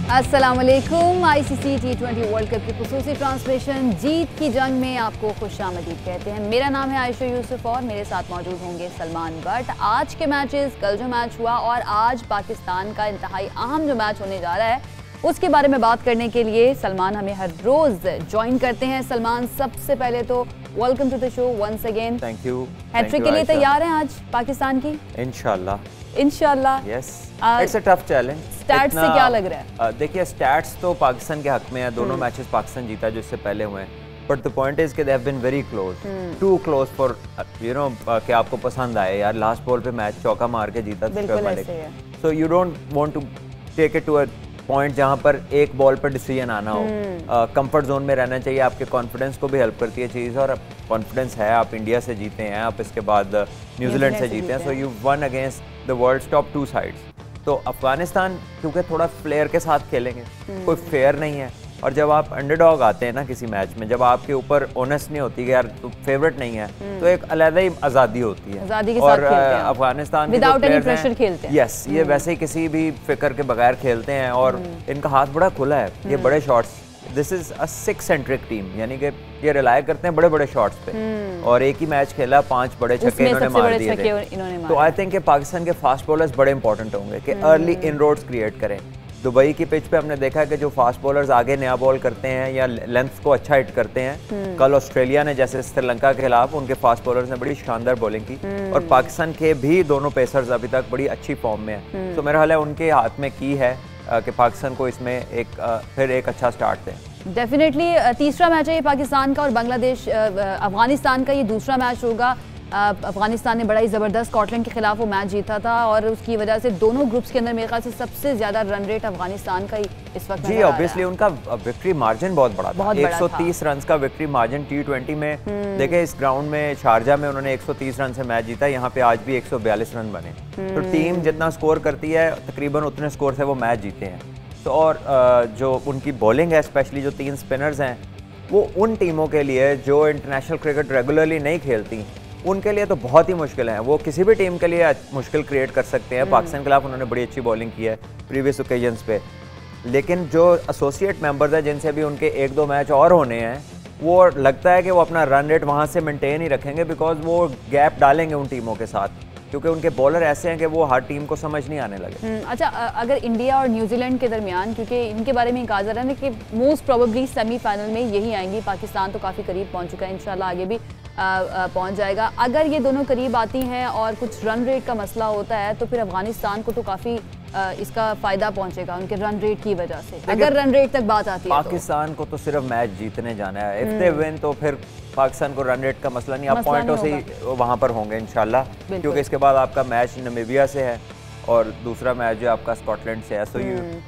अस्सलामुअलैकुम। ICC T20 world cup की खुसूसी transmission जीत की जंग में आपको खुशामदीद कहते हैं। मेरा नाम है आयशा यूसुफ और मेरे साथ मौजूद होंगे सलमान बट। आज के मैचेस, कल जो मैच हुआ और आज पाकिस्तान का इंतहाई अहम जो मैच होने जा रहा है उसके बारे में बात करने के लिए सलमान हमें हर रोज ज्वाइन करते हैं। सलमान, सबसे पहले तो welcome to the show once again. Thank you. Hat-trick के लिए तैयार हैं आज पाकिस्तान की? इंशाल्लाह। Yes, it's a tough challenge. Stats से क्या लग रहा है? देखिए, स्टैट्स तो पाकिस्तान के हक में है। दोनों मैचेस पाकिस्तान जीता जो इससे पहले हुए हैं, बट द पॉइंट इज कि they have been very close, too close for कि आपको पसंद आए यार। लास्ट बॉल पे मैच चौका मार के जीता so you don't want to take it to a point जहां पर एक बॉल पर डिसीजन आना हो। कंफर्ट जोन में रहना चाहिए। आपके कॉन्फिडेंस को भी हेल्प करती है चीज़, और कॉन्फिडेंस है। आप इंडिया से जीते हैं, आप इसके बाद न्यूजीलैंड से जीते हैं, so you won against the world's top 2 sides. तो अफगानिस्तान क्योंकि थोड़ा फ्लेयर के साथ खेलेंगे, कोई फेयर नहीं है। और जब आप अंडरडॉग आते हैं ना किसी मैच में, जब आपके ऊपर ऑनेस्ट नहीं होती कि यार तो फेवरेट नहीं है, तो एक अलग ही आज़ादी होती है। आज़ादी के और साथ खेलते हैं अफगानिस्तान विदाउट एनी प्रेशर खेलते हैं। यस, ये वैसे ही किसी भी फिक्र के बगैर खेलते हैं, और इनका हाथ बड़ा खुला है। ये बड़े shots, this is a 6 centric team, यानी कि ये रिलाय करते हैं बड़े बड़े शॉट्स पे। और एक ही मैच खेला, 5 बड़े छक्के इन्होंने मार दिए थे। तो आई थिंक पाकिस्तान के फास्ट बॉलर्स बड़े इंपॉर्टेंट होंगे कि अर्ली इनरोड्स क्रिएट करें। दुबई की पिच पे हमने देखा है कि जो फास्ट बॉलर्स आगे नया बॉल करते हैं या लेंथ को अच्छा हिट करते हैं, कल ऑस्ट्रेलिया ने जैसे श्रीलंका के खिलाफ उनके फास्ट बॉलर्स ने बड़ी शानदार बॉलिंग की, और पाकिस्तान के भी दोनों पेसर्स अभी तक बड़ी अच्छी फॉर्म में है। तो मेरा ख्याल है उनके हाथ में की है कि पाकिस्तान को इसमें फिर एक अच्छा स्टार्ट दें। डेफिनेटली तीसरा मैच है ये पाकिस्तान का, और बांग्लादेश अफगानिस्तान का ये दूसरा मैच होगा। अफगानिस्तान ने बड़ा ही ज़बरदस्त स्कॉटलैंड के खिलाफ वो मैच जीता था, और उसकी वजह से दोनों ग्रुप्स के अंदर मेरे ख्याल से सबसे ज़्यादा रन रेट अफगानिस्तान का ही इस वक्त जी। ऑब्वियसली उनका विक्ट्री मार्जिन बहुत बड़ा था, 130 रन का विक्ट्री मार्जिन T20 में। देखे, इस ग्राउंड में शारजा में उन्होंने 130 रन से मैच जीता, यहाँ पे आज भी 142 रन बने। तो टीम जितना स्कोर करती है तकरीबन उतने स्कोर से वो मैच जीते हैं। तो और जो उनकी बॉलिंग है, स्पेशली जो 3 स्पिनर्स हैं, वो उन टीमों के लिए जो इंटरनेशनल क्रिकेट रेगुलरली नहीं खेलती, उनके लिए तो बहुत ही मुश्किल है। वो किसी भी टीम के लिए मुश्किल क्रिएट कर सकते हैं। पाकिस्तान के खिलाफ उन्होंने बड़ी अच्छी बॉलिंग की है प्रीवियस ओकेजन्स पे, लेकिन जो एसोसिएट मेंबर्स हैं जिनसे भी उनके 1-2 मैच और होने हैं, वो लगता है कि वो अपना रन रेट वहाँ से मेंटेन ही रखेंगे, बिकॉज वो गैप डालेंगे उन टीमों के साथ, क्योंकि उनके बॉलर ऐसे हैं कि वो हर टीम को समझ नहीं आने लगे। अच्छा, अगर इंडिया और न्यूजीलैंड के दरमियान, क्योंकि इनके बारे में कहा जा रहा है कि मोस्ट प्रोबेबली सेमीफाइनल में यही आएंगी, पाकिस्तान तो काफ़ी करीब पहुंच चुका है, इंशाल्लाह आगे भी पहुंच जाएगा। अगर ये दोनों करीब आती हैं और कुछ रन रेट का मसला होता है, तो फिर अफगानिस्तान को तो काफ़ी इसका फ़ायदा पहुंचेगा उनके रन रेट की वजह से, अगर रन रेट तक बात आती है। पाकिस्तान को तो सिर्फ मैच जीतने जाना है। इफ दे विन तो फिर पाकिस्तान को रन रेट का मसला नहीं, आप पॉइंटों से ही वहाँ पर होंगे इंशाल्लाह, क्योंकि इसके बाद आपका मैच नामीबिया से है और दूसरा मैच जो आपका स्कॉटलैंड से है। सो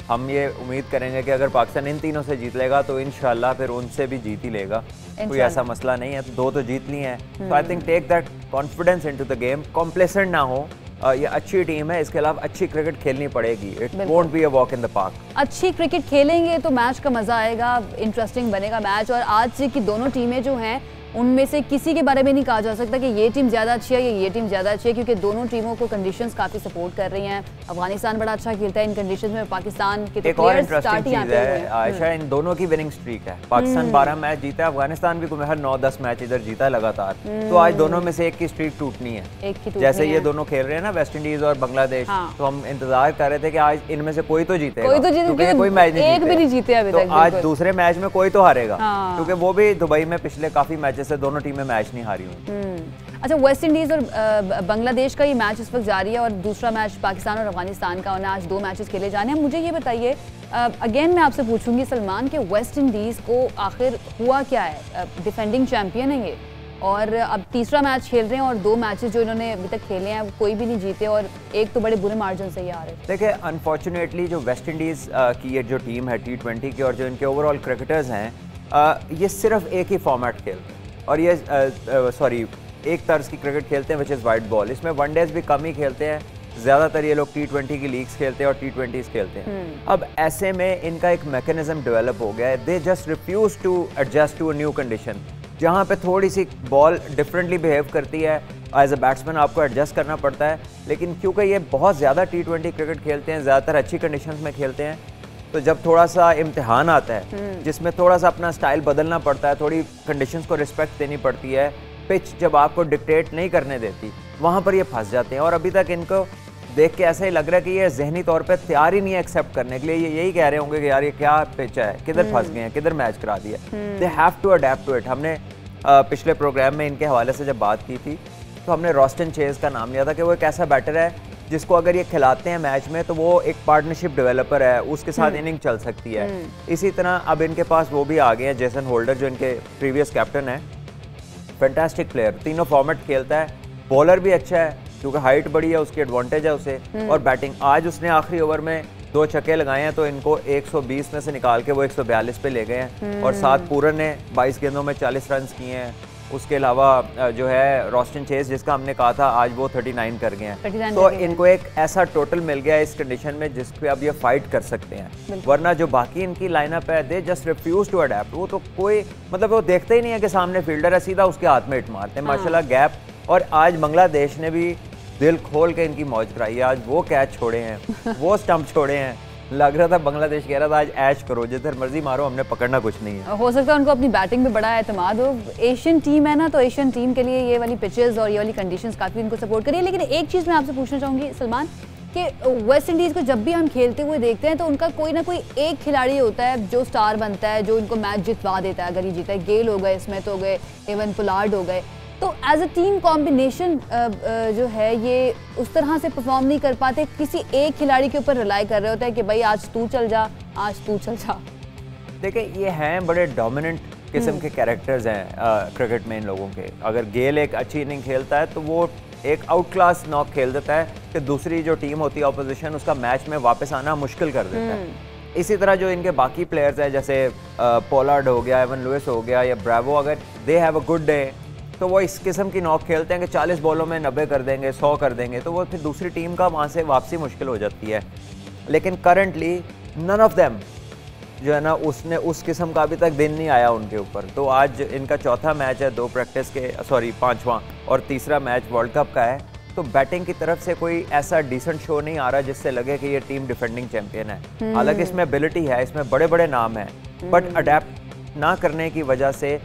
हम ये उम्मीद करेंगे कि अगर पाकिस्तान इन तीनों से जीत लेगा तो इंशाल्लाह फिर उनसे भी जीत ही लेगा, कोई ऐसा मसला नहीं है। तो 2 तो जीत ली हैं, तो I think take that confidence into the game, complacent ना हो। ये अच्छी टीम है, इसके अलावा अच्छी क्रिकेट खेलनी पड़ेगी। It won't be a walk in the park. अच्छी क्रिकेट खेलेंगे तो मैच का मजा आएगा, इंटरेस्टिंग बनेगा मैच। और आज की दोनों टीमें जो हैं उनमें से किसी के बारे में नहीं कहा जा सकता कि ये टीम ज़्यादा अच्छी है या ये टीम ज़्यादा अच्छी है, क्योंकि दोनों टीमों को कंडीशंस काफ़ी सपोर्ट कर रही हैं। अफगानिस्तान बड़ा अच्छा खेलता है इन कंडीशंस में, पाकिस्तान के एक और इंटरेस्टिंग चीज़ है आयशा, इन दोनों की विनिंग स्ट्रीक है। पाकिस्तान 12 मैच जीता है, अफगानिस्तान भी हर 9-10 मैच इधर जीता है लगातार। तो आज दोनों में से एक की स्ट्रीक टूटनी है। जैसे ये दोनों खेल रहे हैं ना, वेस्ट इंडीज और बांग्लादेश, तो हम इंतजार कर रहे थे कि आज इनमें से कोई तो जीतेगा, कोई मैच नहीं जीते अभी तक। आज दूसरे मैच में कोई तो हारेगा, क्योंकि वो भी दुबई में पिछले काफी मैचेस से दोनों टीमें मैच नहीं हारी हुई। अच्छा, वेस्ट इंडीज और बांग्लादेश का ये मैच इस वक्त जारी है, और दूसरा मैच पाकिस्तान और अफगानिस्तान का, और आज 2 मैचेस खेले जाने हैं। मुझे ये बताइए, अगेन मैं आपसे पूछूंगी सलमान, कि वेस्ट इंडीज को आखिर हुआ क्या है? डिफेंडिंग चैंपियन है ये, और अब तीसरा मैच खेल रहे हैं, और 2 मैचेस जो इन्होंने अभी तक खेले हैं कोई भी नहीं जीते, और एक तो बड़े बुरे मार्जिन से ही आ रहे हैं। देखिए, अनफॉर्चुनेटली जो वेस्ट इंडीज की ये जो टीम है T20 की, और जो इनके ओवरऑल क्रिकेटर्स हैं, ये सिर्फ एक ही फॉर्मेट खेलते हैं, और ये एक तर्ज की क्रिकेट खेलते हैं, विच इज़ वाइट बॉल। इसमें वनडेज भी कम ही खेलते हैं, ज़्यादातर ये लोग T20 की लीग्स खेलते हैं और T20s खेलते हैं। अब ऐसे में इनका एक मैकेनिज्म डेवलप हो गया है, they just refuse to adjust to a new condition, जहाँ पे थोड़ी सी बॉल डिफरेंटली बिहेव करती है। एज अ बैट्समैन आपको एडजस्ट करना पड़ता है, लेकिन क्योंकि ये बहुत ज़्यादा T20 क्रिकेट खेलते हैं, ज़्यादातर अच्छी कंडीशंस में खेलते हैं, तो जब थोड़ा सा इम्तिहान आता है जिसमें थोड़ा सा अपना स्टाइल बदलना पड़ता है, थोड़ी कंडीशंस को रिस्पेक्ट देनी पड़ती है, पिच जब आपको डिक्टेट नहीं करने देती, वहाँ पर ये फंस जाते हैं। और अभी तक इनको देख के ऐसा ही लग रहा है कि ये जहनी तौर पे तैयार ही नहीं है एक्सेप्ट करने के लिए। ये यही कह रहे होंगे कि यार ये क्या पिच है, किधर फंस गए हैं, किधर मैच करा दिया। They have to adapt to it. हमने पिछले प्रोग्राम में इनके हवाले से जब बात की थी तो हमने रॉस्टन चेज का नाम लिया था कि वो एक ऐसा बैटर है जिसको अगर ये खिलाते हैं मैच में तो वो एक पार्टनरशिप डेवलपर है, उसके साथ इनिंग चल सकती है। इसी तरह अब इनके पास वो भी आ गए हैं, जेसन होल्डर जो इनके प्रीवियस कैप्टन है, फैंटास्टिक प्लेयर, तीनों फॉर्मेट खेलता है, बॉलर भी अच्छा है क्योंकि हाइट बड़ी है, उसकी एडवांटेज है उसे, और बैटिंग आज उसने आखिरी ओवर में 2 छक्के लगाए हैं तो इनको 120 में से निकाल के वो 142 पे ले गए हैं। और साथ पूरन ने 22 गेंदों में 40 रन किए हैं। उसके अलावा जो है रॉस्टन चेज जिसका हमने कहा था आज वो 39 कर गए हैं। तो इनको एक ऐसा टोटल मिल गया इस कंडीशन में जिस पे अब ये फाइट कर सकते हैं। वरना जो बाकी इनकी लाइनअप है they just refuse to adapt. वो तो कोई मतलब वो देखते ही नहीं है कि सामने फील्डर है, सीधा उसके हाथ में हिट मारते हैं। माशाल्लाह गैप। और आज बांग्लादेश ने भी दिल खोल के इनकी मौज कराई है। आज वो कैच छोड़े हैं, वो स्टंप छोड़े हैं। लग रहा था बांग्लादेश कह रहा था आज ऐश करो, जिधर मर्जी मारो, हमने पकड़ना कुछ नहीं है। हो सकता है उनको अपनी बैटिंग में बड़ा एतमाद हो। एशियन टीम है ना, तो एशियन टीम के लिए ये वाली पिचेस और ये वाली कंडीशंस काफ़ी इनको सपोर्ट करिए। लेकिन एक चीज़ मैं आपसे पूछना चाहूँगी सलमान कि वेस्ट इंडीज़ को जब भी हम खेलते हुए देखते हैं तो उनका कोई ना कोई एक खिलाड़ी होता है जो स्टार बनता है, जो इनको मैच जितवा देता है। अगर ये जीता है, गेल हो गए, स्मिथ हो गए, एवन पोलार्ड हो गए, तो एज अ टीम कॉम्बिनेशन जो है ये उस तरह से परफॉर्म नहीं कर पाते। किसी एक खिलाड़ी के ऊपर रिलाई कर रहे होते हैं कि भाई आज तू चल जा, आज तू चल जा। देखिए ये हैं बड़े डोमिनेंट किस्म के कैरेक्टर्स हैं क्रिकेट में इन लोगों के। अगर गेल एक अच्छी इनिंग खेलता है तो वो एक आउट क्लास नॉक खेल देता है कि दूसरी जो टीम होती है ऑपोजिशन उसका मैच में वापस आना मुश्किल कर देता है। इसी तरह जो इनके बाकी प्लेयर्स हैं जैसे पोलार्ड हो गया, एवन लुइस हो गया या ब्रावो, अगर they have a good day तो वो इस किस्म की नॉक खेलते हैं कि 40 बॉलों में 90 कर देंगे, 100 कर देंगे, तो वो फिर दूसरी टीम का वहाँ से वापसी मुश्किल हो जाती है। लेकिन करंटली नन ऑफ देम जो है ना उसने उस किस्म का अभी तक दिन नहीं आया उनके ऊपर। तो आज इनका चौथा मैच है 2 प्रैक्टिस के, सॉरी 5वां, और तीसरा मैच वर्ल्ड कप का है। तो बैटिंग की तरफ से कोई ऐसा डिसेंट शो नहीं आ रहा जिससे लगे कि ये टीम डिफेंडिंग चैंपियन है। हालांकि इसमें एबिलिटी है, इसमें बड़े बड़े नाम हैं, बट अडेप्ट ना करने की वजह से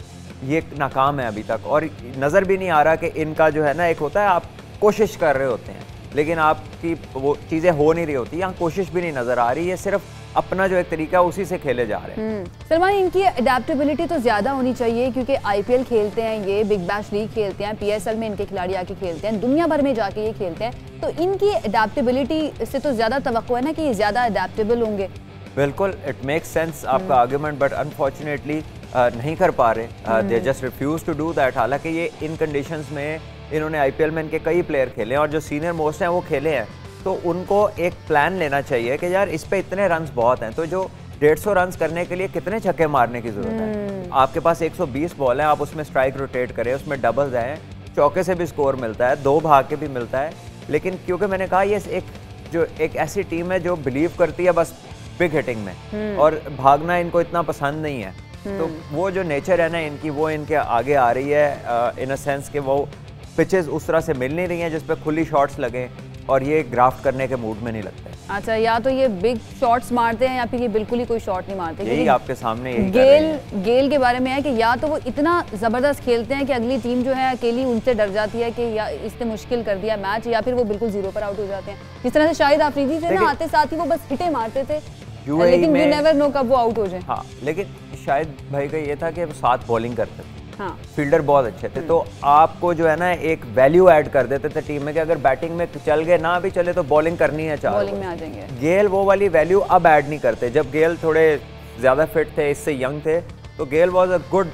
ये नाकाम है अभी तक। और नज़र भी नहीं आ रहा कि इनका जो है ना, एक होता है आप कोशिश कर रहे होते हैं लेकिन आपकी वो चीज़ें हो नहीं रही होती, यहाँ कोशिश भी नहीं नज़र आ रही है, सिर्फ अपना जो एक तरीका उसी से खेले जा रहे हैं। सलमान, इनकी अडेप्टेबिलिटी तो ज़्यादा होनी चाहिए क्योंकि आईपीएल खेलते हैं, ये बिग बैश लीग खेलते हैं, पीएसएल में इनके खिलाड़ी आके खेलते हैं, दुनिया भर में जाके ये खेलते हैं, तो इनकी अडेप्टेबिलिटी से तो ज़्यादा तवक्को है ना कि ये ज़्यादा अडेप्टेबल होंगे। बिल्कुल, इट मेक्स सेंस आपका आर्गुमेंट, बट अनफॉर्चुनेटली नहीं कर पा रहे। They just refuse to do that. हालांकि ये इन कंडीशंस में इन्होंने आईपीएल में इनके कई प्लेयर खेले हैं और जो सीनियर मोस्ट हैं वो खेले हैं, तो उनको एक प्लान लेना चाहिए कि यार इस पे इतने रन्स बहुत हैं, तो जो 150 रन्स करने के लिए कितने छक्के मारने की जरूरत है। आपके पास 120 बॉल हैं, आप उसमें स्ट्राइक रोटेट करें, उसमें डबल्स आए, चौके से भी स्कोर मिलता है, 2 भाग के भी मिलता है। लेकिन क्योंकि मैंने कहा ये एक ऐसी टीम है जो बिलीव करती है बस बिग हिटिंग में, और भागना इनको इतना पसंद नहीं है, तो वो जो नेचर है ना इनकी, वो इनके आगे आ रही है इन अ सेंस कि वो पिचेस उस तरह से मिल नहीं रही हैं जिस पे खुली शॉट्स लगे, और ये ग्राफ्ट करने के मूड में नहीं लगते। अच्छा, या तो ये बिग शॉट्स मारते हैं या फिर ये बिल्कुल ही कोई शॉट नहीं मारते। यही आपके सामने गेल के बारे में है कि या तो वो इतना जबरदस्त खेलते हैं कि अगली टीम जो है अकेली उनसे डर जाती है कि या इसने मुश्किल कर दिया मैच, या फिर वो बिल्कुल 0 पर आउट हो जाते हैं। जिस तरह से शाहिद आफरीदी थे ना, आते साथ ही वो बस हिटे मारते थे, लेकिन यू नेवर नो कब वो आउट हो जाए। हाँ, लेकिन शायद भाई का ये था कि साथ बॉलिंग करते थे, हाँ, फील्डर बहुत अच्छे थे, तो आपको जो है ना एक वैल्यू ऐड कर देते थे टीम में कि अगर बैटिंग में चल गए ना भी चले तो बॉलिंग करनी है, चार बॉलिंग में आ जाएंगे। गेल वो वाली वैल्यू अब ऐड नहीं करते। जब गेल थोड़े ज़्यादा फिट थे, इससे यंग थे, तो गेल वॉज अ गुड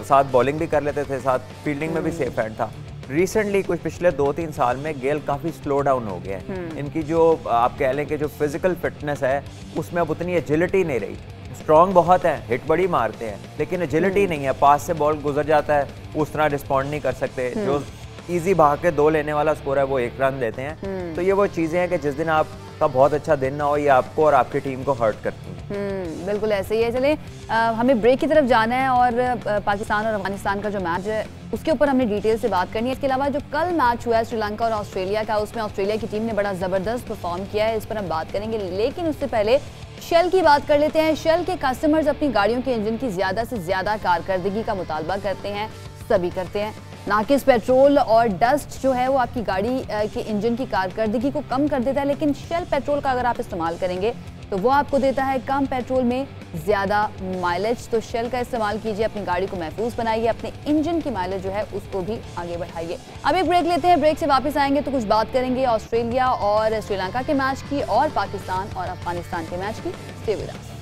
साथ बॉलिंग भी कर लेते थे, साथ फील्डिंग में भी सेफ हैंड था। रिसेंटली कुछ पिछले 2-3 साल में गेल काफ़ी स्लो डाउन हो गया है। इनकी जो आप कह लें कि जो फिजिकल फिटनेस है उसमें अब उतनी एजिलिटी नहीं रही। स्ट्रॉन्ग बहुत है, हिट बड़ी मारते हैं, लेकिन एजिलिटी नहीं है, पास से बॉल गुजर जाता है, उस तरह रिस्पॉन्ड नहीं कर सकते। जो इजी भाग के 2 लेने वाला स्कोर है वो 1 रन देते हैं। तो ये वो चीज़ें हैं कि जिस दिन आपका बहुत अच्छा दिन ना हो, ये आपको और आपकी टीम को हर्ट करती हैं। बिल्कुल ऐसे ही है। चले हमें ब्रेक की तरफ जाना है और पाकिस्तान और अफगानिस्तान का जो मैच है उसके ऊपर हमने डिटेल से बात करनी है। इसके अलावा जो कल मैच हुआ है श्रीलंका और ऑस्ट्रेलिया का, उसमें ऑस्ट्रेलिया की टीम ने बड़ा ज़बरदस्त परफॉर्म किया है, इस पर हम बात करेंगे। लेकिन उससे पहले शेल की बात कर लेते हैं। शेल के कस्टमर्स अपनी गाड़ियों के इंजन की ज़्यादा से ज़्यादा कारकर्दगी का मुतालबा करते हैं, सभी करते हैं। नाकिस पेट्रोल और डस्ट जो है वो आपकी गाड़ी के इंजन की कारकर्दगी को कम कर देता है, लेकिन शेल पेट्रोल का अगर आप इस्तेमाल करेंगे तो वो आपको देता है कम पेट्रोल में ज़्यादा माइलेज। तो शेल का इस्तेमाल कीजिए, अपनी गाड़ी को महफूज बनाइए, अपने इंजन की माइलेज जो है उसको भी आगे बढ़ाइए। अब एक ब्रेक लेते हैं, ब्रेक से वापस आएंगे तो कुछ बात करेंगे ऑस्ट्रेलिया और श्रीलंका के मैच की और पाकिस्तान और अफगानिस्तान के मैच की। Stay with us.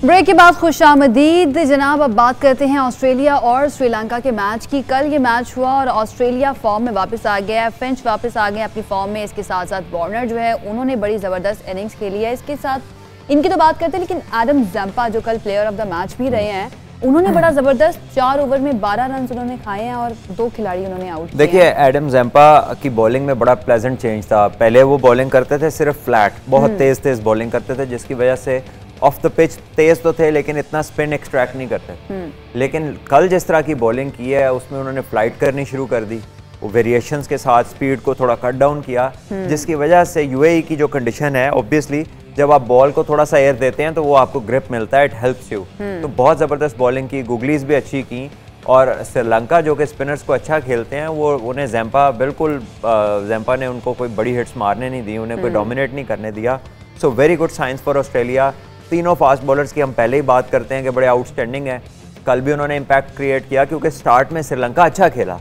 ब्रेक के बाद खुशामदीद जनाब। अब बात करते हैं ऑस्ट्रेलिया और श्रीलंका के मैच की। कल ये मैच हुआ और ऑस्ट्रेलिया फॉर्म में वापस आ गया है, फिंच वापस आ गए अपनी फॉर्म में। इसके साथ साथ वार्नर जो है उन्होंने बड़ी ज़बरदस्त इनिंग्स खेली है। इसके साथ इनकी तो बात करते हैं, लेकिन एडम ज़ैम्पा जो कल प्लेयर ऑफ द मैच भी रहे हैं, उन्होंने बड़ा ज़बरदस्त 4 ओवर में 12 रन उन्होंने खाए हैं और 2 खिलाड़ी उन्होंने आउट किए। देखिए एडम ज़ैम्पा की बॉलिंग में बड़ा प्लेजेंट चेंज था। पहले वो बॉलिंग करते थे सिर्फ फ्लैट, बहुत तेज बॉलिंग करते थे, जिसकी वजह से ऑफ द पिच तेज तो थे लेकिन इतना स्पिन एक्सट्रैक्ट नहीं करते। लेकिन कल जिस तरह की बॉलिंग की है उसमें उन्होंने फ्लाइट करनी शुरू कर दी, वो वेरिएशंस के साथ स्पीड को थोड़ा कट डाउन किया, जिसकी वजह से यूएई की जो कंडीशन है, ऑब्वियसली जब आप बॉल को थोड़ा सा एयर देते हैं तो वो आपको ग्रिप मिलता है, इट हेल्प्स यू। तो बहुत ज़बरदस्त बॉलिंग की, गुगलीज भी अच्छी की। और श्रीलंका जो कि स्पिनर्स को अच्छा खेलते हैं, वो उन्हें ज़ैम्पा ने उनको कोई बड़ी हिट्स मारने नहीं दी, उन्हें कोई डोमिनेट नहीं करने दिया। So very good science for Australia. तीनों फास्ट बॉलर्स की हम पहले ही बात करते हैं कि बड़े आउटस्टैंडिंग है। कल भी उन्होंने इम्पैक्ट क्रिएट किया क्योंकि स्टार्ट में श्रीलंका अच्छा खेला।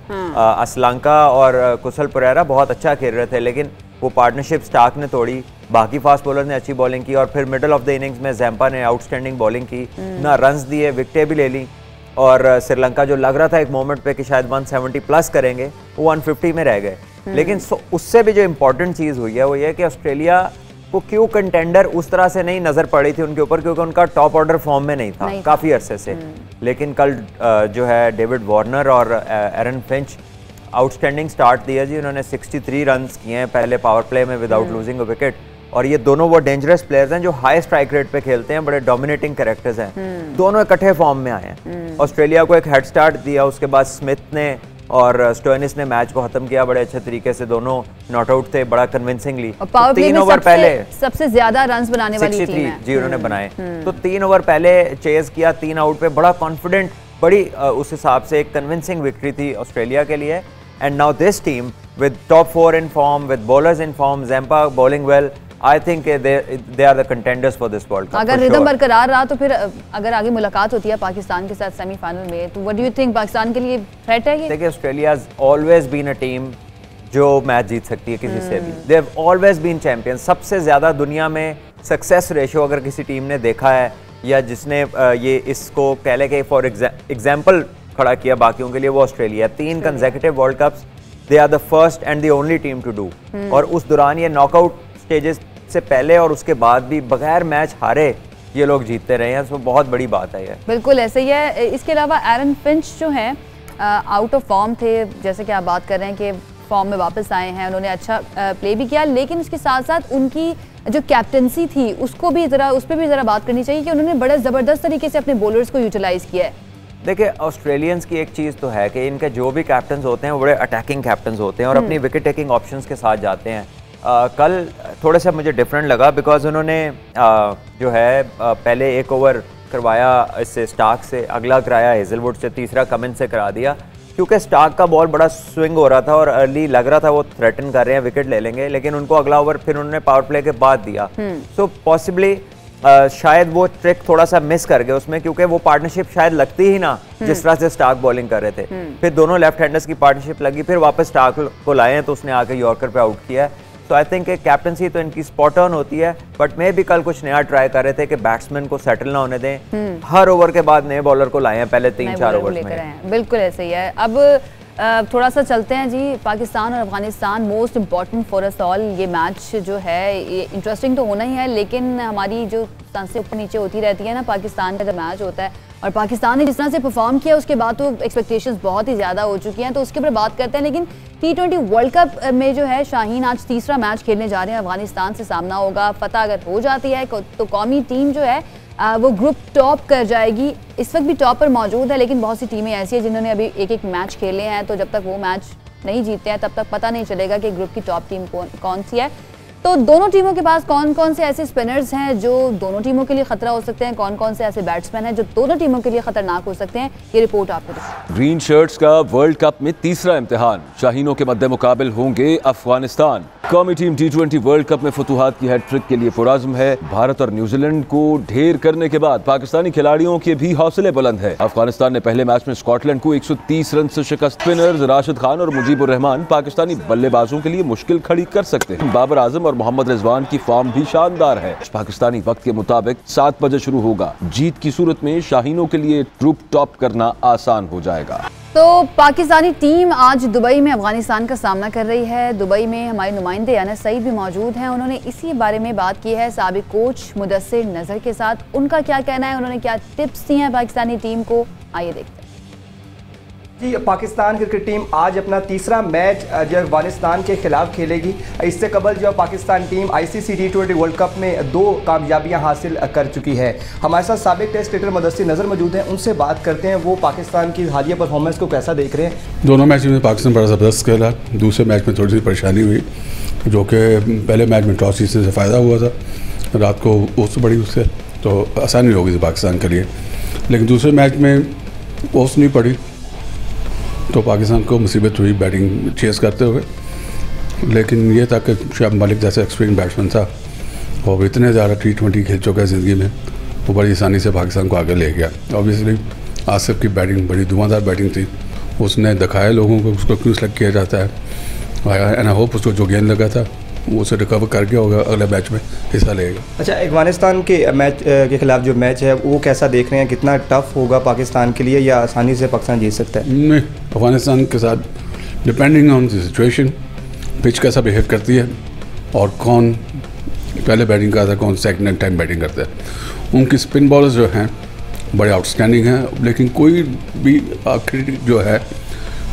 असलंका और कुशल परेरा बहुत अच्छा खेल रहे थे, लेकिन वो पार्टनरशिप स्टार्क ने तोड़ी, बाकी फास्ट बॉलर ने अच्छी बॉलिंग की और फिर मिडल ऑफ द इनिंग्स में ज़ैम्पा ने आउटस्टैंडिंग बॉलिंग की, ना रन्स दिए, विकेटें भी ले ली। और श्रीलंका जो लग रहा था एक मोमेंट पे कि शायद 170 प्लस करेंगे, वो 150 में रह गए। लेकिन उससे भी जो इम्पोर्टेंट चीज़ हुई है वो ये कि ऑस्ट्रेलिया को क्यों कंटेंडर उस तरह से नहीं नजर पड़ी थी उनके ऊपर, क्योंकि उनका टॉप ऑर्डर फॉर्म में नहीं था काफ़ी अरसे से। लेकिन कल जो है डेविड वार्नर और एरन फिंच आउटस्टैंडिंग स्टार्ट दिया जी। उन्होंने 63 रन्स किए हैं पहले पावर प्ले में विदाउट लूजिंग अ विकेट। और ये दोनों वो डेंजरस प्लेयर्स हैं जो हाई स्ट्राइक रेट पे खेलते हैं, बड़े डोमिनेटिंग कैरेक्टर्स हैं। दोनों इकट्ठे फॉर्म में आए हैं। ऑस्ट्रेलिया को एक हेड स्टार्ट दिया, उसके बाद स्मिथ ने और स्टोइनिस ने मैच को खत्म किया बड़े अच्छे तरीके से, दोनों नॉट आउट थे बड़ा कन्विंसिंगली। तो 3 ओवर पहले सबसे ज्यादा रन्स बनाने वाली टीम है जी उन्होंने बनाए। तो 3 ओवर पहले चेज किया, 3 आउट पे बड़ा कॉन्फिडेंट, बड़ी उस हिसाब से एक कन्विंसिंग विक्ट्री थी ऑस्ट्रेलिया के लिए। And now this team with top 4 in form, with bowlers in form, Zampa bowling well, I think they are the contenders for this World Cup. अगर रिदम बरकरार रहा तो फिर अगर आगे मुलाकात होती है पाकिस्तान के साथ सेमीफाइनल में, तो what do you think Pakistan के लिए थ्रेट है ये? देखिए Australia has always been a team जो मैच जीत सकती है किसी से भी। They have always been champions। सबसे ज़्यादा दुनिया में सक्सेस रेशो अगर किसी टीम ने देखा है या जिसने ये इसको कह ले के फॉर एग्जाम्पल खड़ा किया बाकियों के लिए, वो Australia. 3 consecutive world cups, they are the first and the only team to do. और उस दौरान ये नॉकआउट स्टेजेस से पहले और उसके बाद भी बगैर मैच हारे ये लोग जीतते रहे हैं, तो बहुत बड़ी बात है ये। बिल्कुल ऐसे ही है। इसके अलावा एरन फिंच जो हैं आउट ऑफ फॉर्म थे, जैसे कि आप बात कर रहे हैं कि फॉर्म में वापस आए हैं, उन्होंने अच्छा प्ले भी किया, लेकिन इसके साथ साथ उनकी जो कैप्टनसी थी उस पर भी ज़रा बात करनी चाहिए कि उन्होंने बड़े ज़बरदस्त तरीके से अपने बॉलर्स को यूटिलाइज़ किया है। देखिए ऑस्ट्रेलियंस की एक चीज़ तो है कि इनके जो भी कैप्टन होते हैं वो बड़े अटैकिंग कैप्टन होते हैं और अपनी विकेट टेकिंग ऑप्शंस के साथ जाते हैं। कल थोड़ा सा मुझे डिफरेंट लगा बिकॉज उन्होंने जो है पहले 1 ओवर करवाया इससे स्टार्क से, अगला कराया हेजलवुड से, तीसरा कमिंस से करा दिया, क्योंकि स्टार्क का बॉल बड़ा स्विंग हो रहा था और अर्ली लग रहा था वो थ्रेटन कर रहे हैं विकेट ले लेंगे, लेकिन उनको अगला ओवर फिर उन्होंने पावर प्ले के बाद दिया। सो पॉसिबली शायद वो ट्रिक थोड़ा सा मिस कर गए उसमें, क्योंकि वो पार्टनरशिप शायद लगती ही ना जिस तरह से स्टार्क बॉलिंग कर रहे थे। फिर दोनों लेफ्ट हैंडर्स की पार्टनरशिप लगी, फिर वापस स्टार्क को लाए तो उसने आके यॉर्कर पे आउट किया। तो आई थिंक कैप्टनसी तो इनकी स्पॉट ऑन होती है, बट मैं भी कल कुछ नया ट्राई कर रहे थे कि बैट्समैन को सेटल ना होने दें, हर ओवर के बाद नए बॉलर को लाए हैं पहले 3-4 ओवर में। बिल्कुल ऐसे ही है। अब थोड़ा सा चलते हैं जी, पाकिस्तान और Afghanistan most important for us all. ये मैच जो है ये इंटरेस्टिंग तो होना ही है, लेकिन हमारी जो सांसें ऊपर नीचे होती रहती है ना पाकिस्तान का जब मैच होता है, और पाकिस्तान ने जिस तरह से परफॉर्म किया उसके बाद तो एक्सपेक्टेशंस बहुत ही ज़्यादा हो चुकी हैं, तो उसके ऊपर बात करते हैं। लेकिन T20 वर्ल्ड कप में जो है शाहीन आज तीसरा मैच खेलने जा रहे हैं, अफगानिस्तान से सामना होगा। फतह अगर हो जाती है तो कौमी टीम जो है वो ग्रुप टॉप कर जाएगी। इस वक्त भी टॉप पर मौजूद है, लेकिन बहुत सी टीमें ऐसी हैं जिन्होंने अभी एक मैच खेले हैं, तो जब तक वो मैच नहीं जीतते हैं तब तक पता नहीं चलेगा कि ग्रुप की टॉप टीम कौन सी है। तो दोनों टीमों के पास कौन कौन से ऐसे स्पिनर्स हैं जो दोनों टीमों के लिए खतरा हो सकते हैं, कौन कौन से ऐसे बैट्समैन हैं जो दोनों टीमों के लिए खतरनाक हो सकते हैं, ये रिपोर्ट आपको देखिए। ग्रीन शर्ट्स का वर्ल्ड कप में तीसरा इम्तिहान, शाहीनों के मद्दे मुकाबिल होंगे अफगानिस्तान। कौमी टीम T20 वर्ल्ड कप में फतूहात की हैट्रिक के लिए पुराज़्म है। भारत और न्यूजीलैंड को ढेर करने के बाद पाकिस्तानी खिलाड़ियों के भी हौसले बुलंद है। अफगानिस्तान ने पहले मैच में स्कॉटलैंड को 130 रन से शिकस्त। स्पिनर्स राशिद खान और मुजीबुर रहमान पाकिस्तानी बल्लेबाजों के लिए मुश्किल खड़ी कर सकते हैं। बाबर आजम और मोहम्मद रिजवान की फॉर्म भी शानदार है। पाकिस्तानी वक्त के मुताबिक 7 बजे शुरू होगा। जीत की सूरत में शाहीनों के लिए ग्रुप टॉप करना आसान हो जाएगा। तो पाकिस्तानी टीम आज दुबई में अफगानिस्तान का सामना कर रही है। दुबई में हमारे नुमाइंदे अनस सईद भी मौजूद हैं। उन्होंने इसी बारे में बात की है साबिक कोच मुदस्सिर नज़र के साथ। उनका क्या कहना है, उन्होंने क्या टिप्स दी हैं पाकिस्तानी टीम को, आइए देखते हैं। जी, पाकिस्तान क्रिकेट टीम आज अपना तीसरा मैच जो अफगानिस्तान के खिलाफ खेलेगी। इससे कबल जो Pakistan team ICC T20 world cup में 2 कामयाबियां हासिल कर चुकी है। हमारे साथ साबिक टेस्ट क्रिकेटर मुदस्सिर नज़र मौजूद हैं, उनसे बात करते हैं वो पाकिस्तान की हालिया परफॉर्मेंस को कैसा देख रहे हैं। दोनों मैच में पाकिस्तान बड़ा ज़बरदस्त खेला। दूसरे मैच में थोड़ी सी परेशानी हुई, जो कि पहले मैच में टॉस जीतने से फ़ायदा हुआ था, रात को ओस बढ़ी उससे, तो आसानी हो गई थी पाकिस्तान के लिए। लेकिन दूसरे मैच में ओस नहीं पड़ी तो पाकिस्तान को मुसीबत हुई बैटिंग चेस करते हुए। लेकिन ये था कि शाब मलिक जैसे एक्सपीरियंस बैट्समैन था और इतने ज़्यादा T20 खेल चुका है ज़िंदगी में, वो बड़ी आसानी से पाकिस्तान को आगे ले गया। ऑब्वियसली आसिफ की बैटिंग बड़ी धुआंधार बैटिंग थी, उसने दिखाया लोगों को उसको क्यों सेलेक्ट किया जाता है। एंड आई होप उसको जो गेंद लगा था वो उसे रिकवर करके होगा, अगले मैच में हिस्सा लेगा। अच्छा, अफगानिस्तान के मैच के खिलाफ जो मैच है वो कैसा देख रहे हैं, कितना टफ होगा पाकिस्तान के लिए या आसानी से पाकिस्तान जीत सकता है? नहीं, अफगानिस्तान के साथ depending on the situation, pitch कैसा बिहेव करती है और कौन पहले बैटिंग करता है, कौन सेकंड टाइम बैटिंग करता है। उनकी स्पिन बॉलर्स जो हैं बड़े आउटस्टैंडिंग हैं, लेकिन कोई भी आखिरी जो है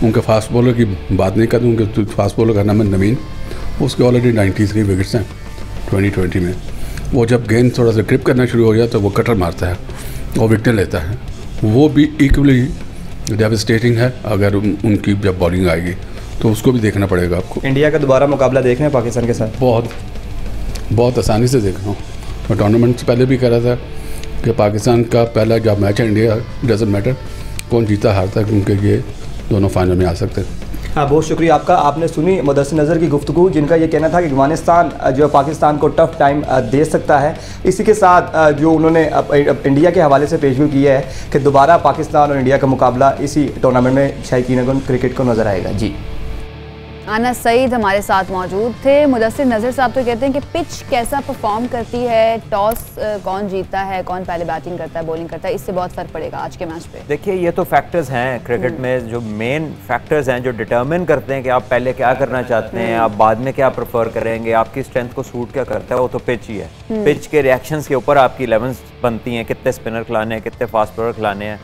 उनके फास्ट बॉलर की बात नहीं करते। उनके फास्ट बॉलर का नाम है नवीन, उसके ऑलरेडी 93 विकेट्स हैं 2020 में। वो जब गेंद थोड़ा सा ग्रिप करना शुरू हो जाए तो वो कटर मारता है और विकेट लेता है। वो भी इक्वली डेवास्टेटिंग है अगर उनकी जब बॉलिंग आएगी, तो उसको भी देखना पड़ेगा आपको। इंडिया का दोबारा मुकाबला देख रहे हैं पाकिस्तान के साथ? बहुत आसानी से देख रहा हूँ। मैं टूर्नामेंट से पहले भी कह रहा था कि पाकिस्तान का पहला जब मैच है इंडिया, डजंट मैटर कौन जीता हारता, क्योंकि ये दोनों फाइनल में आ सकते हैं। हाँ, बहुत शुक्रिया आपका। आपने सुनी मुदस्सिर नज़र की गुफ्तगू, जिनका ये कहना था कि अफगानिस्तान जो पाकिस्तान को टफ टाइम दे सकता है। इसी के साथ जो उन्होंने इंडिया के हवाले से पेशगोई की है कि दोबारा पाकिस्तान और इंडिया का मुकाबला इसी टूर्नामेंट में शौकीन क्रिकेट को नज़र आएगा। जी, अनस सईद हमारे साथ मौजूद थे। मुदस्सिर नज़र साहब तो कहते हैं कि पिच कैसा परफॉर्म करती है, टॉस कौन जीतता है, कौन पहले बैटिंग करता है, बॉलिंग करता है, इससे बहुत फर्क पड़ेगा आज के मैच पे। देखिए, ये तो फैक्टर्स हैं क्रिकेट में, जो मेन फैक्टर्स हैं जो डिटरमिन करते हैं कि आप पहले क्या करना चाहते हैं, आप बाद में क्या प्रेफर करेंगे, आपकी स्ट्रेंथ को सूट क्या करता है, वो तो पिच ही है। पिच के रिएक्शंस के ऊपर आपकी 11 बनती हैं, कितने स्पिनर खिलाने हैं, कितने फास्ट बॉलर खिलाने हैं,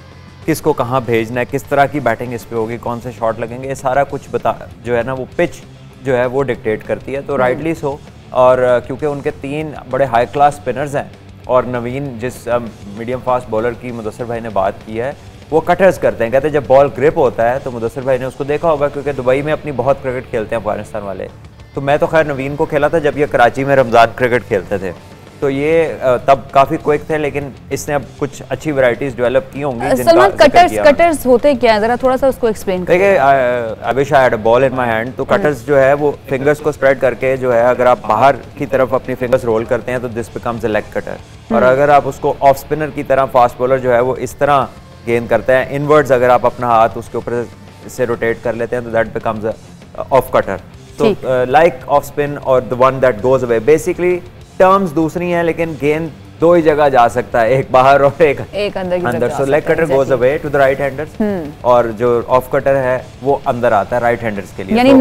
किसको कहाँ भेजना है, किस तरह की बैटिंग इस पे होगी, कौन से शॉट लगेंगे, ये सारा कुछ जो है ना वो पिच जो है वो डिक्टेट करती है। तो राइटली सो, और क्योंकि उनके 3 बड़े हाई क्लास स्पिनर्स हैं और नवीन जिस मीडियम फास्ट बॉलर की मुदस्सिर भाई ने बात की है, वो कटर्स करते हैं। कहते हैं जब बॉल ग्रिप होता है, तो मुदस्सिर भाई ने उसको देखा होगा क्योंकि दुबई में अपनी बहुत क्रिकेट खेलते हैं अफगानिस्तान वाले। तो मैं तो खैर नवीन को खेला था जब ये कराची में रमज़ान क्रिकेट खेलते थे, तो ये तब काफ़ी क्विक थे, लेकिन इसने अब कुछ अच्छी वैरायटीज डेवलप की होंगी। सलमान, कटर्स होते क्या है, जरा थोड़ा सा उसको एक्सप्लेन करिए। देखिए, I wish I had a ball in my hand. तो कटर्स जो है वो फिंगर्स को स्प्रेड करके जो है, अगर आप बाहर की तरफ अपनी फिंगर्स रोल करते हैं तो this becomes a leg cutter. और अगर आप उसको ऑफ स्पिनर की तरह, फास्ट बॉलर जो है वो इस तरह गेंद करते हैं इनवर्ड्स, अगर आप अपना हाथ उसके ऊपर से रोटेट कर लेते हैं तो that becomes a off cutter. तो लाइक ऑफ स्पिन और the one that goes away, basically terms दूसरी हैं, लेकिन गेंद 2 ही जगह जा सकता है, एक बाहर और एक अंदर। So leg cutter goes away to the right handers और जो ऑफ कटर है वो अंदर आता है राइट हैंडर्स के लिए। यानी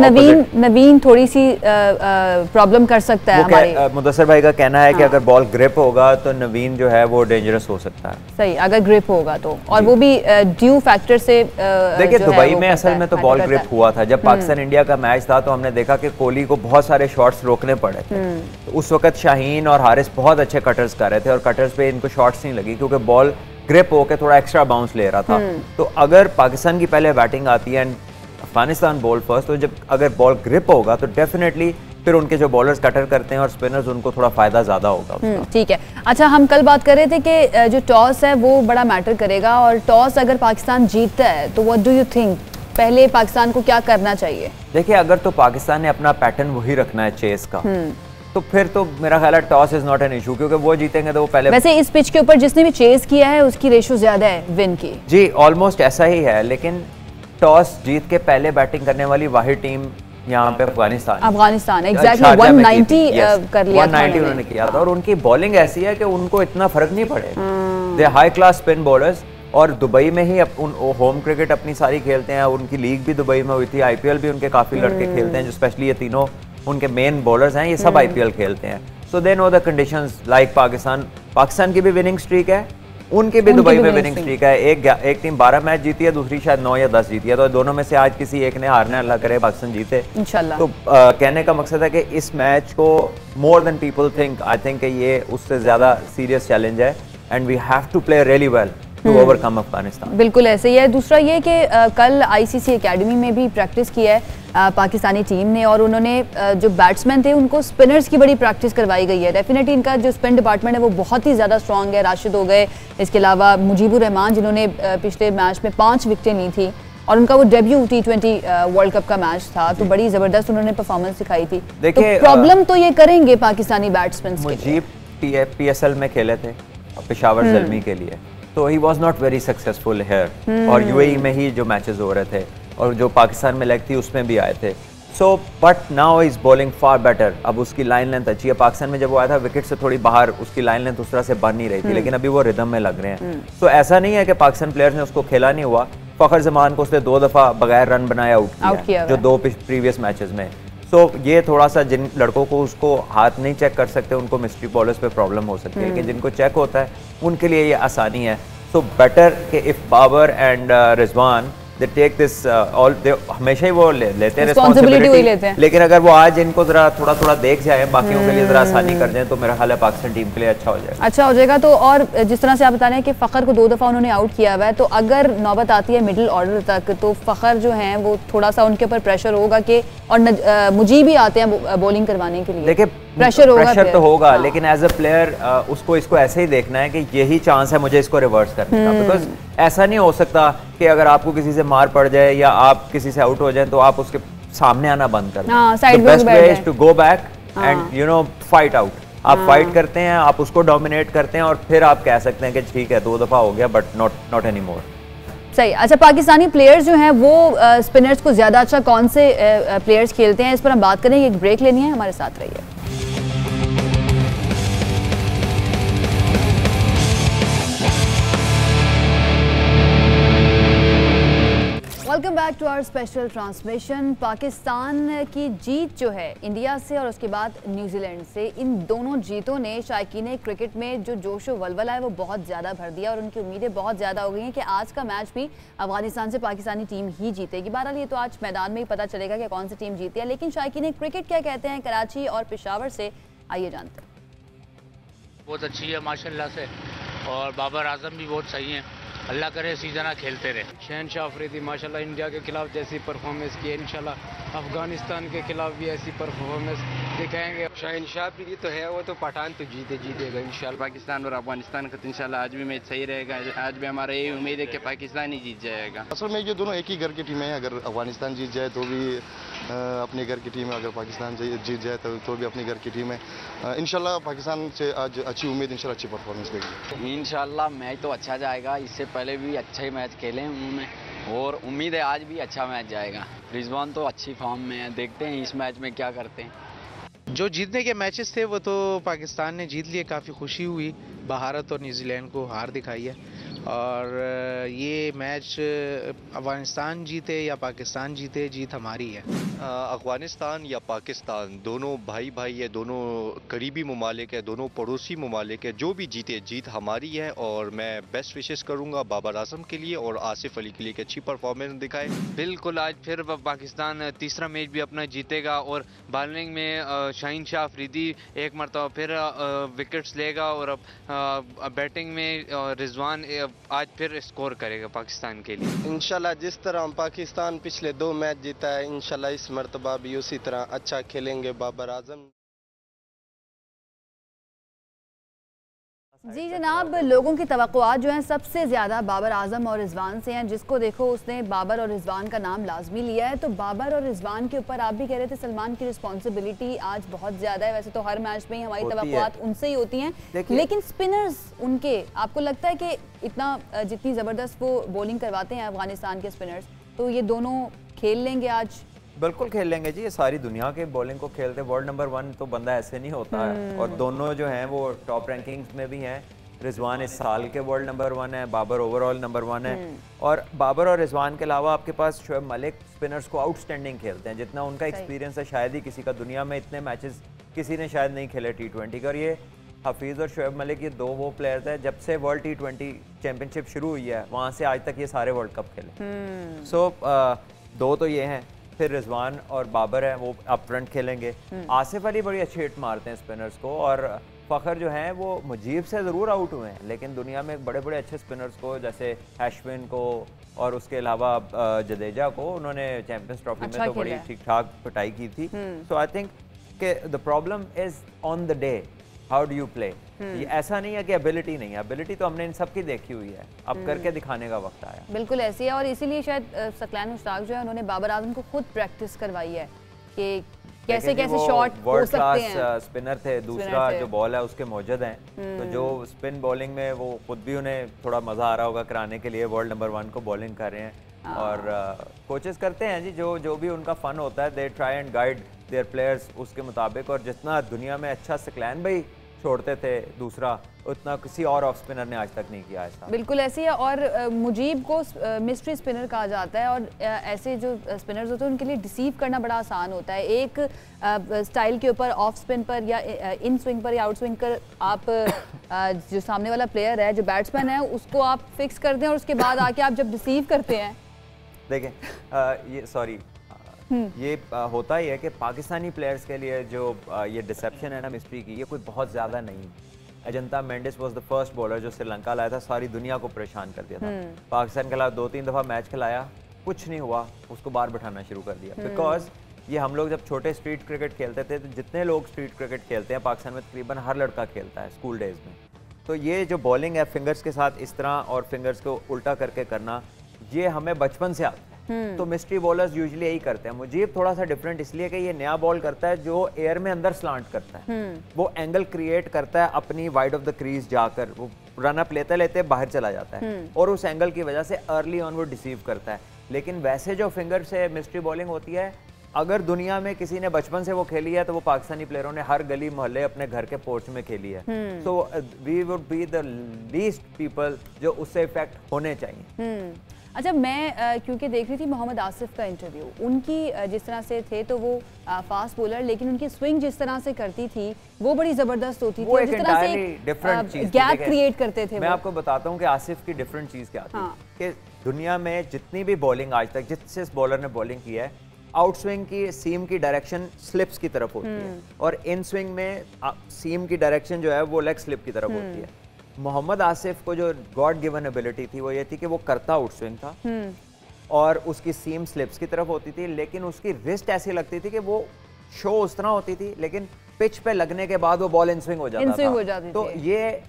नवीन थोड़ी सी प्रॉब्लम कर सकता है हमारी। मुदस्सिर भाई का कहना है कि अगर बॉल ग्रिप होगा तो नवीन जो है वो डेंजरस हो सकता है। सही, अगर ग्रिप होगा तो, और वो भी ड्यू फैक्टर से। देखिए, दुबई में असल में तो बॉल ग्रिप हुआ था जब पाकिस्तान इंडिया का मैच था, तो हमने देखा कि कोहली को बहुत सारे शॉट्स रोकने पड़े थे। उस वक्त शाहीन और हारिस बहुत अच्छे कटर्स कर रहे थे और कटर्स पे इनको शॉट्स नहीं लगी क्योंकि बॉल ग्रिप होकर थोड़ा एक्स्ट्रा बाउंस ले रहा था। तो अगर पाकिस्तान की पहले बैटिंग आती है एंड अफगानिस्तान बॉल फर्स्ट, तो जब अगर बॉल ग्रिप होगा तो डेफिनेटली फिर उनके जो बॉलर्स कटर करते हैं और स्पिनर्स, उनको थोड़ा फायदा ज्यादा होगा। ठीक है। अच्छा, हम कल बात कर रहे थे कि जो टॉस है वो बड़ा मैटर करेगा, और टॉस अगर पाकिस्तान जीतता है तो व्हाट डू यू थिंक, पहले पाकिस्तान को क्या करना चाहिए? देखिए, अगर तो पाकिस्तान ने अपना पैटर्न वही रखना है चेस का, तो फिर तो मेरा ख्याल है toss is not an issue, क्योंकि वो जीतेंगे तो वो पहले। वैसे इस पिच के ऊपर जिसने भी चेस किया है उसकी रेशो ज्यादा है विन की। जी, ऑलमोस्ट ऐसा ही है, लेकिन टॉस जीत के पहले बैटिंग करने वाली वाहिद टीम यहाँ पे अफगानिस्तान एग्जैक्टली 190 कर लिया 190 उन्होंने किया था, और उनकी बॉलिंग ऐसी है कि उनको इतना फर्क नहीं पड़ेगा। दे हाई क्लास स्पिन बॉलर्स, और दुबई में ही होम क्रिकेट अपनी सारी खेलते हैं, उनकी लीग भी दुबई में हुई थी, आईपीएल भी उनके काफी लड़के खेलते हैं, जो स्पेशली ये तीनों उनके मेन बॉलर्स हैं, ये सब आईपीएल खेलते हैं। So they know the conditions like Pakistan की भी विनिंग स्ट्रीक है, उनकी भी दुबई में विनिंग स्ट्रीक है। एक टीम 12 मैच जीती है, दूसरी शायद 9 या 10 जीती है, तो दोनों में से आज किसी एक ने हारना, अल्लाह करे पाकिस्तान जीते इंशाल्लाह। तो कहने का मकसद है कि इस मैच को more than people think, I think ये उससे ज्यादा सीरियस चैलेंज है, and we have to play really well to overcome Afghanistan. बिल्कुल ऐसे ही है। दूसरा ये कि कल आईसीसी एकेडमी में भी प्रैक्टिस की है पाकिस्तानी टीम ने, और उन्होंने जो बैट्समैन थे उनको स्पिनर्स की बड़ी प्रैक्टिस करवाई गई है। डेफिनेटली इनका जो स्पिन डिपार्टमेंट है वो बहुत ही ज़्यादा स्ट्रॉन्ग है। राशिद हो गए, इसके अलावा मुजीबुर रहमान जिन्होंने पिछले मैच में 5 विकेटें ली थी, और उनका वो डेब्यू T20 वर्ल्ड कप का मैच था, तो बड़ी ज़बरदस्त उन्होंने परफॉर्मेंस दिखाई थी। तो प्रॉब्लम तो ये करेंगे पाकिस्तानी बैट्समैन। मुजीब PSL में खेले थे पेशावर ज़ल्मी के लिए, तो he was not very successful here, और UAE में ही जो मैचेस हो रहे थे, और जो पाकिस्तान में लेग थी उसमें भी आए थे। So but now is bowling far better, अब उसकी लाइन लेंथ अच्छी है। पाकिस्तान में जब वो आया था विकेट से थोड़ी बाहर, उसकी लाइन लेंथ उस तरह से बन नहीं रही थी, लेकिन अभी वो रिदम में लग रहे हैं। तो ऐसा नहीं है कि पाकिस्तान प्लेयर्स ने उसको खेला नहीं हुआ। फखर जमान को उसने 2 दफा बगैर रन बनाए आउट किया, जो 2 प्रीवियस मैचेस में। सो ये थोड़ा सा, जिन लड़कों को उसको हाथ नहीं चेक कर सकते उनको मिस्ट्री बॉलर्स पे प्रॉब्लम हो सकती है, लेकिन जिनको चेक होता है उनके लिए ये आसानी है। सो बेटर कि if Babar and Rizwan they take this all, हमेशा ही वो लेते हैं रिस्पांसिबिलिटी, लेकिन अगर वो आज इनको जरा थोड़ा देख जाए, बाकियों के लिए जरा आसानी कर दें, तो मेरा ख्याल है पाकिस्तान टीम के लिए अच्छा हो जाएगा। तो और जिस तरह से आप बता रहे हैं कि फ़खर को 2 दफ़ा उन्होंने आउट किया हुआ है, तो अगर नौबत आती है मिडिल ऑर्डर तक, तो फ़खर जो हैं वो थोड़ा सा उनके ऊपर प्रेशर होगा कि, और मुजीब भी आते हैं बॉलिंग करवाने के लिए, देखिए प्रेशर तो होगा, लेकिन एज अ प्लेयर उसको इसको ऐसे ही देखना है कि यही चांस है मुझे इसको रिवर्स करने का, बिकॉज ऐसा नहीं हो सकता कि अगर आपको किसी से मार पड़ जाए या आप किसी से आउट हो जाए तो आप उसके सामने आना बंद कर दें। Best way is to go back and you know fight out. आप फाइट करते हैं, आप उसको डोमिनेट करते हैं, और फिर आप कह सकते हैं कि ठीक है 2 दफा हो गया, बट नॉट एनी मोर। सही। अच्छा, पाकिस्तानी प्लेयर्स जो हैं वो स्पिनर्स को ज्यादा अच्छा कौन से प्लेयर्स खेलते हैं, इस पर हम बात करेंगे। एक ब्रेक लेनी है, हमारे साथ रहिए। Welcome back to our special transmission. Pakistan की जीत जो है इंडिया से और उसके बाद न्यूजीलैंड से, इन दोनों जीतों ने शायकीन क्रिकेट में जो जोश व वलवला है वो बहुत ज़्यादा भर दिया, और उनकी उम्मीदें बहुत ज़्यादा हो गई हैं कि आज का मैच भी अफगानिस्तान से पाकिस्तानी टीम ही जीतेगी। बहरहाल ये तो आज मैदान में ही पता चलेगा कि कौन सी टीम जीती है, लेकिन शायकीन क्रिकेट क्या कहते हैं कराची और पेशावर से, आइए जानते हैं। बहुत अच्छी है माशाल्लाह से, और बाबर आजम भी बहुत सही हैं, अल्लाह करे इसी तरह खेलते रहे। शहनशाह अफरीदी माशाल्लाह इंडिया के खिलाफ जैसी परफॉर्मेंस की है, इंशाल्लाह अफगानिस्तान के खिलाफ भी ऐसी परफॉर्मेंस दिखाएंगे। शहनशाह अफरीदी तो है, वो तो पठान तो जीतेगा इंशाल्लाह। पाकिस्तान और अफगानिस्तान का तो इंशाल्लाह आज भी मैच सही रहेगा। आज भी हमारा यही उम्मीद है कि पाकिस्तान ही जीत जाएगा। असल में ये दोनों एक ही घर की टीम है, अगर अफगानिस्तान जीत जाए तो भी अपने घर की टीम है, अगर पाकिस्तान जीत जाए तो भी अपने घर की टीम है। इंशाल्लाह पाकिस्तान से आज अच्छी उम्मीद, इंशाल्लाह अच्छी परफॉर्मेंस देगी इंशाल्लाह। मैच तो अच्छा जाएगा, इससे पहले भी अच्छा ही मैच खेले हैं उन्होंने, और उम्मीद है आज भी अच्छा मैच जाएगा। रिजवान तो अच्छी फॉर्म में है, देखते हैं इस मैच में क्या करते हैं। जो जीतने के मैचेस थे वो तो पाकिस्तान ने जीत लिए, काफ़ी खुशी हुई। भारत और न्यूजीलैंड को हार दिखाई है, और ये मैच अफगानिस्तान जीते या पाकिस्तान जीते, जीत हमारी है। अफगानिस्तान या पाकिस्तान दोनों भाई है, दोनों करीबी ममालिक है, दोनों पड़ोसी ममालिक है, जो भी जीते जीत हमारी है। और मैं बेस्ट विशेस करूंगा बाबर आजम के लिए और आसिफ अली के लिए कि अच्छी परफॉर्मेंस दिखाए। बिल्कुल, आज फिर पाकिस्तान तीसरा मैच भी अपना जीतेगा, और बॉलिंग में शहनशाह अफरीदी एक मरतबा फिर विकेट्स लेगा, और अब बैटिंग में रिजवान आज फिर स्कोर करेगा पाकिस्तान के लिए। इंशाल्लाह जिस तरह पाकिस्तान पिछले 2 मैच जीता है, इंशाल्लाह इस मरतबा भी उसी तरह अच्छा खेलेंगे बाबर आजम। जी जनाब, लोगों की तवक्कुआत जो हैं सबसे ज़्यादा बाबर आजम और रिजवान से हैं। जिसको देखो उसने बाबर और रिजवान का नाम लाजमी लिया है। तो बाबर और रिजवान के ऊपर आप भी कह रहे थे सलमान की रिस्पॉन्सिबिलिटी आज बहुत ज़्यादा है। वैसे तो हर मैच में ही हमारी तवक्कुआत उनसे ही होती हैं, लेकिन स्पिनर्स उनके, आपको लगता है कि इतना जितनी ज़बरदस्त वो बॉलिंग करवाते हैं अफगानिस्तान के स्पिनर्स, तो ये दोनों खेल लेंगे आज? बिल्कुल खेल लेंगे जी, ये सारी दुनिया के बॉलिंग को खेलते। वर्ल्ड नंबर 1 तो बंदा ऐसे नहीं होता है, और दोनों जो हैं वो टॉप रैंकिंग्स में भी हैं। रिजवान इस साल के वर्ल्ड नंबर 1 है, बाबर ओवरऑल नंबर 1 है। और बाबर और रिजवान के अलावा आपके पास शोएब मलिक स्पिनर्स को आउटस्टैंडिंग खेलते हैं। जितना उनका एक्सपीरियंस है शायद ही किसी का दुनिया में इतने मैचेस किसी ने शायद नहीं खेले T20 का। और ये हफीज़ और शोएब मलिक ये 2 वो प्लेयर्स हैं, जब से वर्ल्ड T20 चैम्पियनशिप शुरू हुई है वहाँ से आज तक ये सारे वर्ल्ड कप खेले। सो 2 तो ये हैं, फिर रिजवान और बाबर है वो अप फ्रंट खेलेंगे। आसिफ अली बड़ी अच्छी हिट मारते हैं स्पिनर्स को, और फ़खर जो हैं वो मुजीब से ज़रूर आउट हुए हैं, लेकिन दुनिया में बड़े बड़े अच्छे स्पिनर्स को जैसे अश्विन को और उसके अलावा जडेजा को उन्होंने चैंपियंस ट्रॉफी में तो बड़ी ठीक ठाक पिटाई की थी। सो आई थिंक कि the problem is on the day, how do you play. ये ऐसा नहीं है कि एबिलिटी नहीं है, एबिलिटी तो हमने इन सब की देखी हुई है, अब करके दिखाने का वक्त आया। बिल्कुल ऐसी है, और इसीलिए शायद सकलैन मुश्ताक जो है उन्होंने बाबर आजम को खुद प्रैक्टिस करवाई है कि कैसे कैसे शॉट हो सकते हैं। स्पिनर थे, दूसरा जो बॉल है उसके मौजूद हैं, तो जो स्पिन बॉलिंग में वो खुद भी उन्हें थोड़ा मज़ा आ रहा होगा कराने के लिए, वर्ल्ड नंबर 1 को बॉलिंग कर रहे हैं। और कोचेस करते हैं जी जो भी उनका फ़न होता है, they try and guide there players उसके मुताबिक। और जितना दुनिया में अच्छा सकलैन भाई छोड़ते थे दूसरा, उतना किसी और ऑफ स्पिनर ने आज तक नहीं किया ऐसा। बिल्कुल ऐसी है, और मुजीब को मिस्ट्री स्पिनर कहा जाता है, और ऐसे जो स्पिनर्स होते हैं उनके लिए डिसीव करना बड़ा आसान होता है। एक स्टाइल के ऊपर ऑफ स्पिन पर या इन स्विंग पर या आउट स्विंग पर आप जो सामने वाला प्लेयर है, जो बैट्समैन है, उसको आप फिक्स करते हैं, और उसके बाद आके आप जब डिसीव करते हैं, देखें ये सॉरी ये होता ही है कि पाकिस्तानी प्लेयर्स के लिए जो ये डिसेप्शन है ना मिस्ट्री की, ये कोई बहुत ज़्यादा नहीं। Ajanta Mendis was the first bowler जो श्रीलंका लाया था, सारी दुनिया को परेशान कर दिया था। पाकिस्तान के खिलाफ 2-3 दफ़ा मैच खिलाया, कुछ नहीं हुआ, उसको बाहर बैठाना शुरू कर दिया। बिकॉज ये हम लोग जब छोटे स्ट्रीट क्रिकेट खेलते थे, तो जितने लोग स्ट्रीट क्रिकेट खेलते हैं पाकिस्तान में तकरीबन हर लड़का खेलता है स्कूल डेज में, तो ये जो बॉलिंग है फिंगर्स के साथ इस तरह और फिंगर्स को उल्टा करके करना, ये हमें बचपन से आता है। तो मिस्ट्री बॉलर्स यूजुअली यही करते हैं। मुझे थोड़ा सा डिफरेंट इसलिए कि ये नया बॉल करता है जो एयर में अंदर स्लांट करता है, वो एंगल क्रिएट करता है अपनी वाइड ऑफ द क्रीज जाकर, वो रन अप लेते लेते बाहर चला जाता है, और उस एंगल की वजह से अर्ली ऑन वो डिसीव करता है। लेकिन वैसे जो फिंगर से मिस्ट्री बॉलिंग होती है, अगर दुनिया में किसी ने बचपन से वो खेली है तो वो पाकिस्तानी प्लेयरों ने हर गली मोहल्ले अपने घर के पोर्च में खेली है। So we would be the least people जो उससे इफेक्ट होने चाहिए। अच्छा, मैं क्योंकि देख रही थी मोहम्मद आसिफ का इंटरव्यू, उनकी जिस तरह से थे तो वो फास्ट बॉलर, लेकिन उनकी स्विंग जिस तरह से करती थी वो बड़ी ज़बरदस्त होती थी, जिस तरह से डिफरेंट चीज गैप क्रिएट करते थे। मैं आपको बताता हूँ कि आसिफ की डिफरेंट चीज़ क्या थी कि दुनिया में जितनी भी बॉलिंग आज तक जिस बॉलर ने बॉलिंग की है, आउट स्विंग की सीम की डायरेक्शन स्लिप्स की तरफ होती है, और इन स्विंग में सीम की डायरेक्शन जो है वो लेग स्लिप की तरफ होती है। मोहम्मद आसिफ को जो गॉड गिवन एबिलिटी थी वो ये थी कि वो करता आउट स्विंग था, और उसकी सीम स्लिप्स की तरफ होती थी, लेकिन उसकी रिस्ट ऐसी लगती थी कि वो शो उस तरह होती थी, लेकिन पिच पे लगने के बाद वो बॉल इन स्विंग हो जाता था। तो ये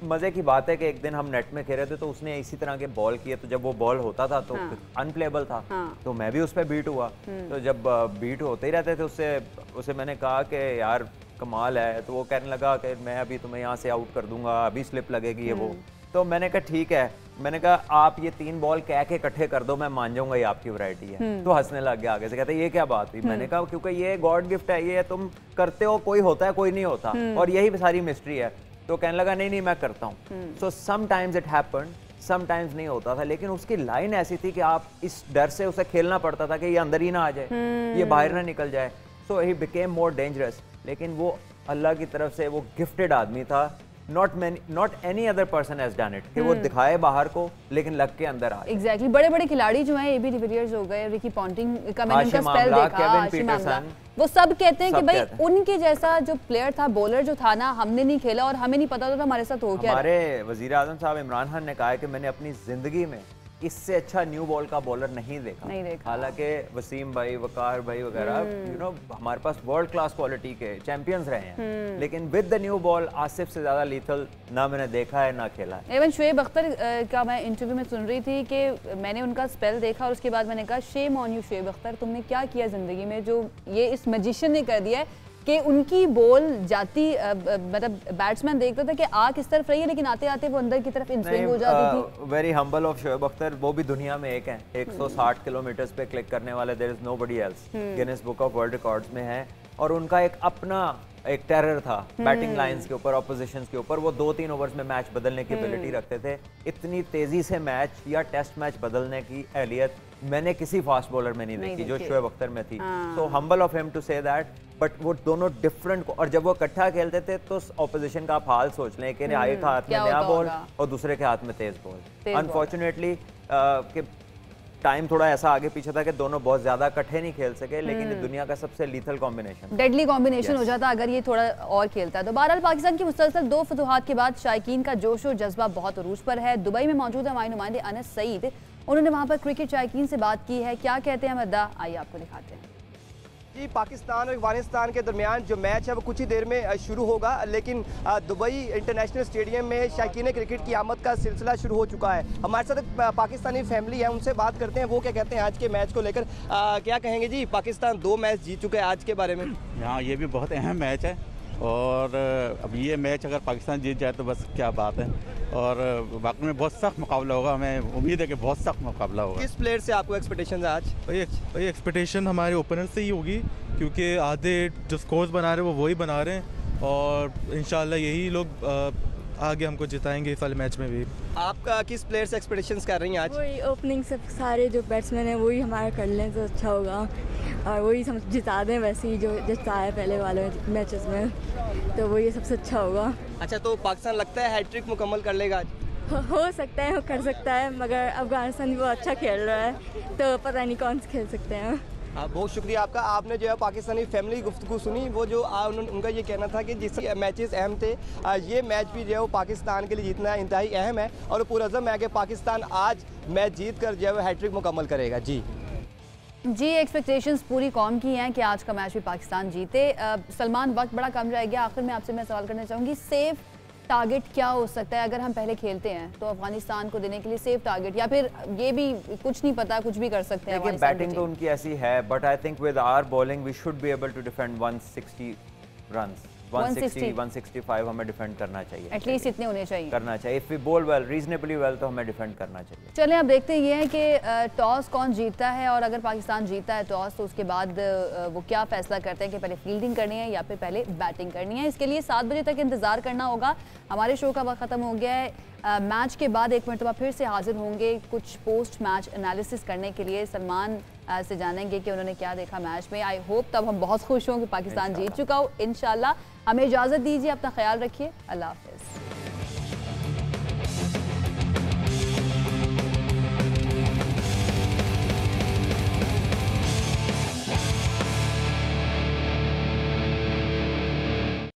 मजे की बात है कि एक दिन हम नेट में खेल रहे थे, तो उसने इसी तरह के बॉल किए, तो जब वो बॉल होता था तो अनप्लेबल था, तो मैं भी उस पर बीट हुआ। तो जब बीट होते ही रहते थे उससे मैंने कहा कि यार कमाल है, तो वो कहने लगा कि मैं अभी तुम्हें यहाँ से आउट कर दूंगा, अभी स्लिप लगेगी ये वो। तो मैंने कहा ठीक है, मैंने कहा आप ये 3 बॉल कह के इकट्ठे कर दो, मैं मान जाऊंगा ये आपकी वैरायटी है। तो हंसने लग गया आगे से, कहते ये क्या बात हुई। मैंने कहा क्योंकि ये गॉड गिफ्ट है, ये तुम करते हो, कोई होता है कोई नहीं होता, और यही सारी मिस्ट्री है। तो कहने लगा नहीं मैं करता हूँ। So sometimes it happened, sometimes नहीं होता था, लेकिन उसकी लाइन ऐसी थी कि आप इस डर से उसे खेलना पड़ता था कि ये अंदर ही ना आ जाए, ये बाहर ना निकल जाए। सो ही बिकेम मोर डेंजरस। लेकिन वो अल्लाह की तरफ से वो गिफ्टेड आदमी था not any other person has done it कि वो दिखाए बाहर को लेकिन लग के अंदर आ। एग्जैक्टली बड़े बड़े खिलाड़ी जो हैं एबी डिविलियर्स हो गए, रिकी पॉन्टिंग का मैंने उनका स्पेल देखा, वो सब कहते हैं कि भाई उनके जैसा जो प्लेयर था, बॉलर जो था ना, हमने नहीं खेला और हमें नहीं पता था हमारे साथ हो क्या। हमारे वजीर आजम साहब इमरान खान ने कहा है कि मैंने अपनी जिंदगी में इससे अच्छा न्यू बॉल का बॉलर नहीं देखा। हालांकि वसीम भाई, वकार भाई वगैरह यू नो हमारे पास वर्ल्ड क्लास क्वालिटी के चैंपियंस रहे हैं, लेकिन with the new ball Asif से ज्यादा लीथल ना मैंने देखा है ना खेला है। इवन शुएब अख्तर का मैं इंटरव्यू में सुन रही थी कि मैंने उनका स्पेल देखा और उसके बाद मैंने कहा shame on you Shoaib Akhtar, तुमने क्या किया जिंदगी में जो ये इस मैजिशियन ने कर दिया है कि उनकी बॉल जाती, मतलब बैट्समैन देखता था कि आ किस तरफ रही है लेकिन आते आते वो अंदर की तरफ इन स्विंग हो जाती थी। Very humble of Shoaib Akhtar, वो भी दुनिया में एक हैं, 160 किलोमीटर पे क्लिक करने वाले, there is nobody else, Guinness book of world records में है। और उनका एक अपना एक टेरर था बैटिंग लाइंस के ऊपर, ऑपोजिशन के ऊपर। वो 2-3 ओवर्स में मैच बदलने की एबिलिटी रखते थे। इतनी तेजी से मैच या टेस्ट मैच बदलने की एहलियत मैंने किसी फास्ट बॉलर में नहीं देखी जो शोएब अख्तर में थी। So humble of him to say that, but वो दोनों डिफरेंट को, और जब वो इकट्ठा खेलते थे तो ऑपोजिशन का आप हाल सोच लें कि एक हाथ में नया बॉल और दूसरे के हाथ में तेज बॉल। अनफॉर्चुनेटली कि टाइम थोड़ा ऐसा आगे पीछे था कि दोनों बहुत ज्यादा इकट्ठे नहीं खेल सके, लेकिन दुनिया का सबसे लीथल कॉम्बिनेशन, डेडली कॉम्बिनेशन हो जाता अगर ये थोड़ा और खेलता। तो बहरहाल पाकिस्तान की मुसलसल 2 फतुहात के बाद शायकीन का जोश और जज्बा बहुत अरूज पर है। दुबई में मौजूद है हमारे नुमाइंदे अनस सईद, उन्होंने वहाँ पर क्रिकेट शायकीन से बात की है। क्या कहते हैं मद्दा, आइए आपको दिखाते हैं। जी, पाकिस्तान और अफगानिस्तान के दरमियान जो मैच है वो कुछ ही देर में शुरू होगा, लेकिन दुबई इंटरनेशनल स्टेडियम में शायकीन क्रिकेट की आमद का सिलसिला शुरू हो चुका है। हमारे साथ एक पाकिस्तानी फैमिली है, उनसे बात करते हैं वो क्या कहते हैं आज के मैच को लेकर। क्या कहेंगे जी, पाकिस्तान 2 मैच जीत चुके हैं आज के बारे में? हाँ, ये भी बहुत अहम मैच है और अब ये मैच अगर पाकिस्तान जीत जाए तो बस क्या बात है, और वाकई में बहुत सख्त मुकाबला होगा। हमें उम्मीद है कि बहुत सख्त मुकाबला होगा। किस प्लेयर से आपको एक्सपेक्टेशन है आज? भाई एक्सपेक्टेशन हमारे ओपनर से ही होगी, क्योंकि आधे जो स्कोर्स बना रहे हैं वो वही बना रहे हैं और इंशाल्लाह यही लोग आगे हमको जिताएंगे इस वाले मैच में भी। आपका किस प्लेयर से एक्सपेक्टेशंस कर रही हैं आज? वही ओपनिंग से सारे जो बैट्समैन हैं वही हमारा कर लें तो अच्छा होगा और वही जिता दें, वैसे ही जो जिता है पहले वाले मैचेस में, तो वो ये सबसे अच्छा होगा। अच्छा, तो पाकिस्तान लगता है हैट्रिक मुकम्मल कर लेगा आज? हो सकता है, कर सकता है, मगर अफगानिस्तान भी बहुत अच्छा खेल रहा है तो पता नहीं कौन से खेल सकते हैं। बहुत शुक्रिया आपका। आपने जो है पाकिस्तानी फैमिली गुफ्तगू सुनी, वो जो उनका ये कहना था कि जिस मैचेस अहम थे ये मैच भी जो है वो पाकिस्तान के लिए जीतना इंतहाई अहम है और पुरअज़्म है कि पाकिस्तान आज मैच जीत कर जो है हैट्रिक मुकम्मल करेगा। जी, एक्सपेक्टेशंस पूरी कौम की हैं कि आज का मैच भी पाकिस्तान जीते। सलमान, वक्त बड़ा कम रह गया, आखिर में आपसे मैं सवाल करना चाहूँगी, सेफ टारगेट क्या हो सकता है अगर हम पहले खेलते हैं तो अफगानिस्तान को देने के लिए सेफ टारगेट, या फिर ये भी कुछ नहीं पता, कुछ भी कर सकते हैं? बैटिंग तो उनकी ऐसी है, but I think with our bowling we should be able to defend 160 runs, 160-165 हमें डिफेंड करना चाहिए, एटलीस्ट इतने होने चाहिए, करना चाहिए। If we bowl well, reasonably well, तो हमें डिफेंड करना चाहिए। चलें अब देखते ये है कि टॉस कौन जीतता है, और अगर पाकिस्तान जीतता है टॉस तो उसके बाद वो क्या फैसला करते हैं कि पहले फील्डिंग करनी है या फिर पहले बैटिंग करनी है। इसके लिए 7 बजे तक इंतजार करना होगा। हमारे शो का वक्त ख़त्म हो गया है। मैच के बाद एक मरतबा फिर से हाजिर होंगे कुछ पोस्ट मैच एनालिसिस करने के लिए। सलमान से जानेंगे कि उन्होंने क्या देखा मैच में। आई होप तब हम बहुत खुश हों कि पाकिस्तान जीत चुका हो। इंशाल्लाह हमें इजाज़त दीजिए, अपना ख्याल रखिए, अल्लाह हाफ़िज़।